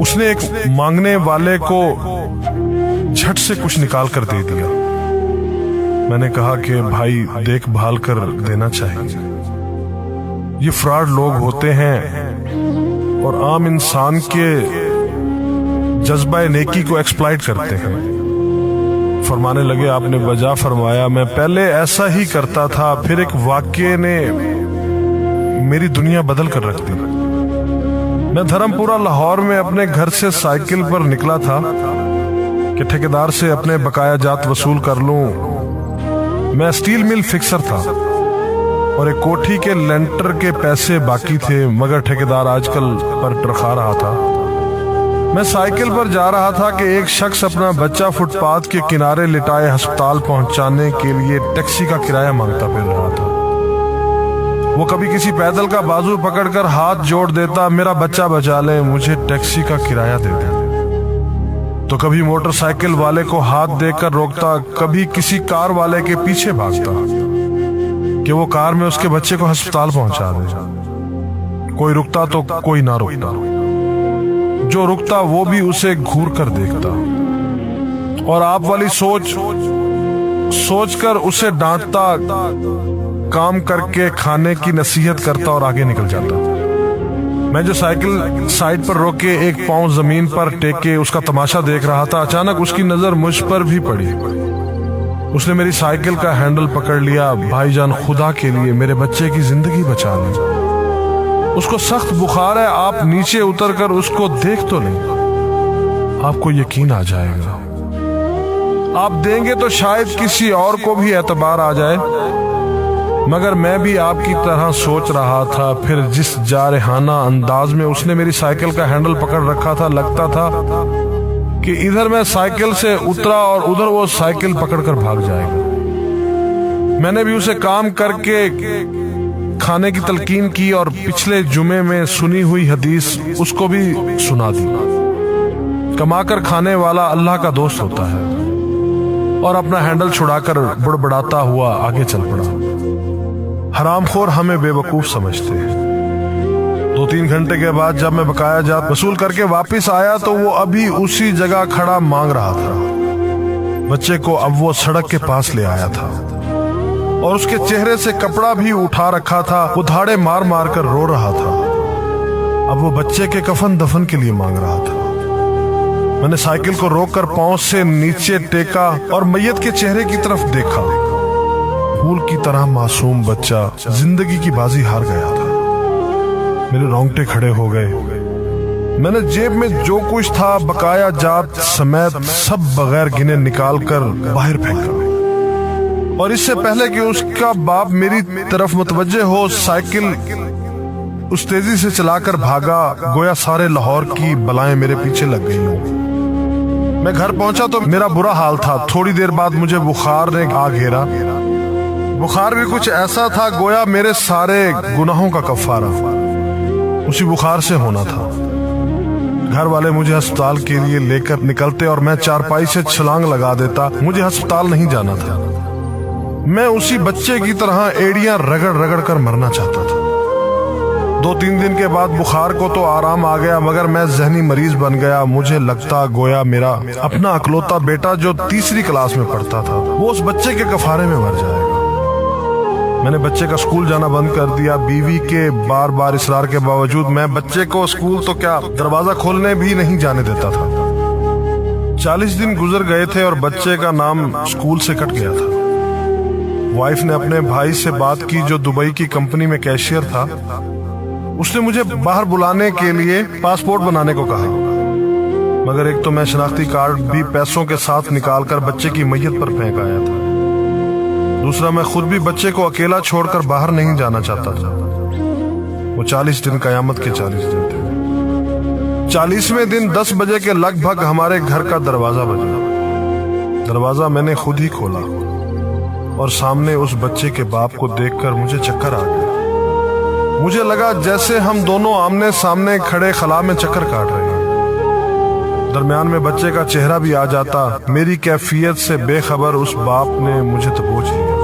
उसने एक मांगने वाले को झट से कुछ निकाल कर दे दिया। मैंने कहा कि भाई देखभाल कर देना चाहिए, ये फ्रॉड लोग होते हैं और आम इंसान के जज्बा नेकी को एक्सप्लॉइट करते हैं। फरमाने लगे आपने वजह फरमाया, मैं पहले ऐसा ही करता था, फिर एक वाक़ये ने मेरी दुनिया बदल कर रख दी। मैं धर्मपुरा लाहौर में अपने घर से साइकिल पर निकला था कि ठेकेदार से अपने बकाया जात वसूल कर लूं। मैं स्टील मिल फिक्सर था और एक कोठी के लेंटर के पैसे बाकी थे, मगर ठेकेदार आजकल पर टरखा रहा था। मैं साइकिल पर जा रहा था कि एक शख्स अपना बच्चा फुटपाथ के किनारे लिटाए अस्पताल पहुंचाने के लिए टैक्सी का किराया मांगता फिर रहा था। वो कभी किसी पैदल का बाजू पकड़कर हाथ जोड़ देता, मेरा बच्चा बचा ले, मुझे टैक्सी का किराया दे दे। तो कभी मोटरसाइकिल वाले को हाथ देकर रोकता, कभी किसी कार वाले के पीछे भागता कि वो कार में उसके बच्चे को अस्पताल पहुंचा दे। कोई रुकता तो कोई ना रुकता, जो रुकता वो भी उसे घूर कर देखता और आप वाली सोच कर उसे डांटता, काम करके खाने की नसीहत करता और आगे निकल जाता। मैं जो साइकिल साइड पर रोक के एक पांव जमीन पर टेके उसका तमाशा देख रहा था, अचानक उसकी नजर मुझ पर भी पड़ी। उसने मेरी साइकिल का हैंडल पकड़ लिया। भाईजान खुदा के लिए मेरे बच्चे की जिंदगी बचा ली, उसको सख्त बुखार है, आप नीचे उतरकर उसको देख तो लें, आपको यकीन आ जाएगा। आप देंगे तो शायद किसी और को भी एतबार आ जाए, मगर मैं भी आपकी तरह सोच रहा था। फिर जिस जारहाना अंदाज में उसने मेरी साइकिल का हैंडल पकड़ रखा था, लगता था कि इधर मैं साइकिल से उतरा और उधर वो साइकिल पकड़कर भाग जाएगा। मैंने भी उसे काम करके खाने की तलकीन की और पिछले जुमे में सुनी हुई हदीस उसको भी सुना दी। कमाकर खाने वाला अल्लाह का दोस्त होता है, और अपना हैंडल छुड़ाकर बड़बड़ाता हुआ आगे चल पड़ा। हरामखोर हमें बेवकूफ समझते हैं। 2-3 घंटे के बाद जब मैं बकाया जात वसूल करके वापस आया तो वो अभी उसी जगह खड़ा मांग रहा था। बच्चे को अब वो सड़क के पास ले आया था और उसके चेहरे से कपड़ा भी उठा रखा था। वो धाड़े मार मार कर रो रहा था। अब वो बच्चे के कफन दफन के लिए मांग रहा था। मैंने साइकिल को रोककर पांव से नीचे टेका और मैयत के चेहरे की तरफ देखा। फूल की तरह मासूम बच्चा जिंदगी की बाजी हार गया था। मेरे रोंगटे खड़े हो गए। मैंने जेब में जो कुछ था बकाया जात समेत सब बगैर गिने निकाल कर बाहर फेंका, और इससे पहले कि उसका बाप मेरी तरफ मुतवज्जे हो, साइकिल उस तेजी से चलाकर भागा गोया सारे लाहौर की बलाएं मेरे पीछे लग गई हों। मैं घर पहुंचा तो मेरा बुरा हाल था। थोड़ी देर बाद मुझे बुखार ने आ घेरा। बुखार भी कुछ ऐसा था गोया मेरे सारे गुनाहों का कफारा उसी बुखार से होना था। घर वाले मुझे अस्पताल के लिए लेकर निकलते और मैं चारपाई से छलांग लगा देता। मुझे अस्पताल नहीं जाना था। मैं उसी बच्चे की तरह एड़ियां रगड़ रगड़ कर मरना चाहता था। 2-3 दिन के बाद बुखार को तो आराम आ गया, मगर मैं जहनी मरीज बन गया। मुझे लगता गोया मेरा अपना अकलौता बेटा जो 3री क्लास में पढ़ता था वो उस बच्चे के कफारे में मर जाएगा। मैंने बच्चे का स्कूल जाना बंद कर दिया। बीवी के बार बार इसरार के बावजूद मैं बच्चे को स्कूल तो क्या दरवाजा खोलने भी नहीं जाने देता था। 40 दिन गुजर गए थे और बच्चे का नाम स्कूल से कट गया था। वाइफ ने अपने भाई से बात की जो दुबई की कंपनी में कैशियर था। उसने मुझे बाहर बुलाने के लिए पासपोर्ट बनाने को कहा, मगर एक तो मैं शनाख्ती कार्ड भी पैसों के साथ निकालकर बच्चे की मैयत पर फेंक आया था। दूसरा, मैं खुद भी बच्चे को अकेला छोड़कर बाहर नहीं जाना चाहता था। वो 40 दिन कयामत के 40 दिन थे। 40वें दिन 10 बजे के लगभग हमारे घर का दरवाजा बजा। दरवाजा मैंने खुद ही खोला और सामने उस बच्चे के बाप को देखकर मुझे चक्कर आ गया। मुझे लगा जैसे हम दोनों आमने सामने खड़े खला में चक्कर काट रहे हैं। दरमियान में बच्चे का चेहरा भी आ जाता। मेरी कैफियत से बेखबर उस बाप ने मुझे दबोच लिया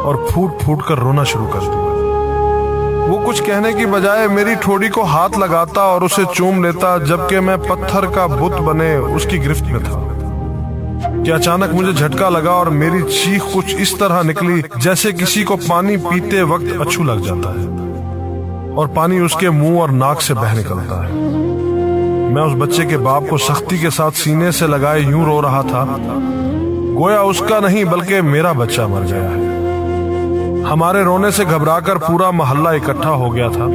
और फूट फूट कर रोना शुरू कर दिया। وہ کچھ کہنے کی بجائے میری ٹھوڑی کو ہاتھ لگاتا اور اسے چوم لیتا، جبکہ میں پتھر کا بت بنے اس کی گرفت میں تھا کہ اچانک مجھے جھٹکا لگا اور میری چیخ کچھ اس طرح نکلی جیسے کسی کو پانی پیتے وقت اچھو لگ جاتا ہے اور پانی اس کے منہ اور ناک سے بہہ نکلتا ہے۔ میں اس بچے کے باپ کو سختی کے ساتھ سینے سے لگائے یوں رو رہا تھا گویا اس کا نہیں بلکہ میرا بچہ مر گیا ہے۔ ہمارے رونے سے گھبرا کر پورا محلہ اکٹھا ہو گیا تھا۔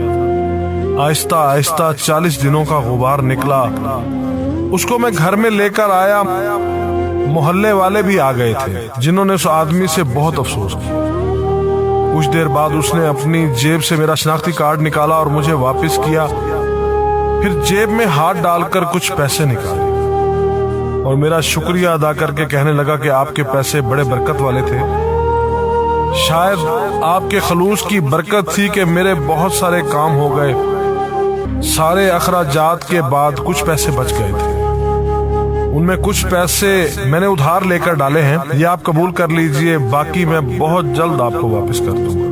آہستہ آہستہ 40 دنوں کا غبار نکلا، اس کو میں گھر میں لے کر آیا۔ محلے والے بھی آ گئے تھے جنہوں نے اس آدمی سے بہت افسوس کیا۔ کچھ دیر بعد اس نے اپنی جیب سے میرا شناختی کارڈ نکالا اور مجھے واپس کیا، پھر جیب میں ہاتھ ڈال کر کچھ پیسے نکالے اور میرا شکریہ ادا کر کے کہنے لگا کہ آپ کے پیسے بڑے برکت والے تھے، شاید آپ کے خلوص کی برکت تھی کہ میرے بہت سارے کام ہو گئے۔ سارے اخراجات کے بعد کچھ پیسے بچ گئے تھے، ان میں کچھ پیسے میں نے ادھار لے کر ڈالے ہیں، یہ آپ قبول کر لیجئے، باقی میں بہت جلد آپ کو واپس کر دوں گا۔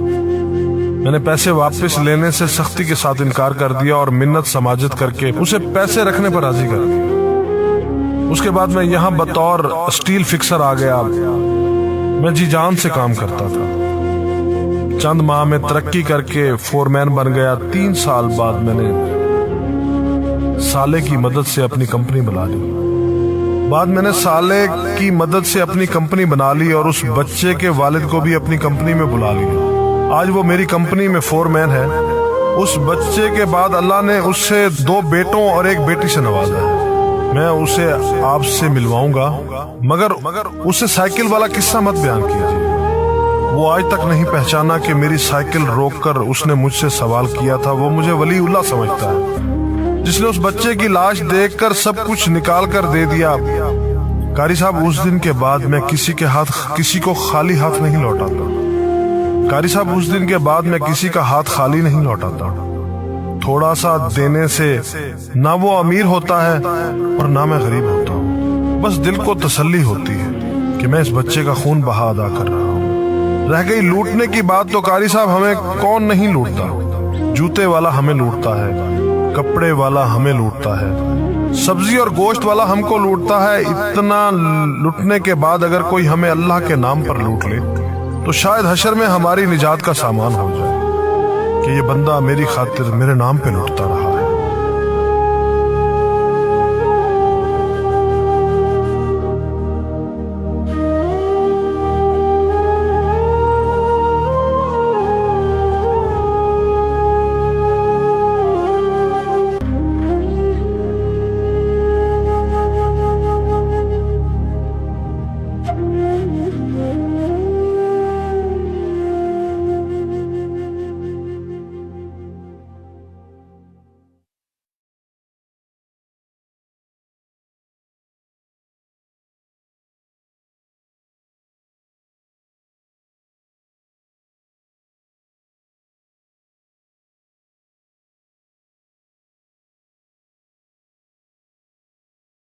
میں نے پیسے واپس لینے سے سختی کے ساتھ انکار کر دیا اور منت سماجت کر کے اسے پیسے رکھنے پر راضی کر دیا۔ اس کے بعد میں یہاں بطور اسٹیل فکسر آ گیا۔ میں جی جان سے کام کرتا تھا، چند ماہ میں ترقی کر کے فور مین بن گیا۔ 3 سال بعد میں نے سالے کی مدد سے اپنی کمپنی بنا لی اور اس بچے کے والد کو بھی اپنی کمپنی میں بلا لیا۔ آج وہ میری کمپنی میں فور مین ہے۔ اس بچے کے بعد اللہ نے اس سے 2 بیٹوں اور 1 بیٹی سے نوازا ہے۔ میں اسے آپ سے ملواؤں گا، مگر اسے سائیکل والا قصہ مت بیان کیجیے۔ وہ آج تک نہیں پہچانا کہ میری سائیکل روک کر اس نے مجھ سے سوال کیا تھا۔ وہ مجھے ولی اللہ سمجھتا ہے، جس نے اس بچے کی لاش دیکھ کر سب کچھ نکال کر دے دیا۔ قاری صاحب، اس دن کے بعد میں کسی کو خالی ہاتھ نہیں لوٹاتا۔ تھوڑا سا دینے سے نہ وہ امیر ہوتا ہے اور نہ میں غریب ہوتا ہوں۔ بس دل کو تسلی ہوتی ہے کہ میں اس بچے کا خون بہا ادا کر رہا ہوں۔ رہ گئی لوٹنے کی بات تو قاری صاحب ہمیں کون نہیں لوٹتا۔ جوتے والا ہمیں لوٹتا ہے، کپڑے والا ہمیں لوٹتا ہے، سبزی اور گوشت والا ہم کو لوٹتا ہے۔ اتنا لوٹنے کے بعد اگر کوئی ہمیں اللہ کے نام پر لوٹ لے تو شاید حشر میں ہماری نجات کا سامان ہو جائے کہ یہ بندہ میری خاطر میرے نام پہ لوٹتا رہا ہے۔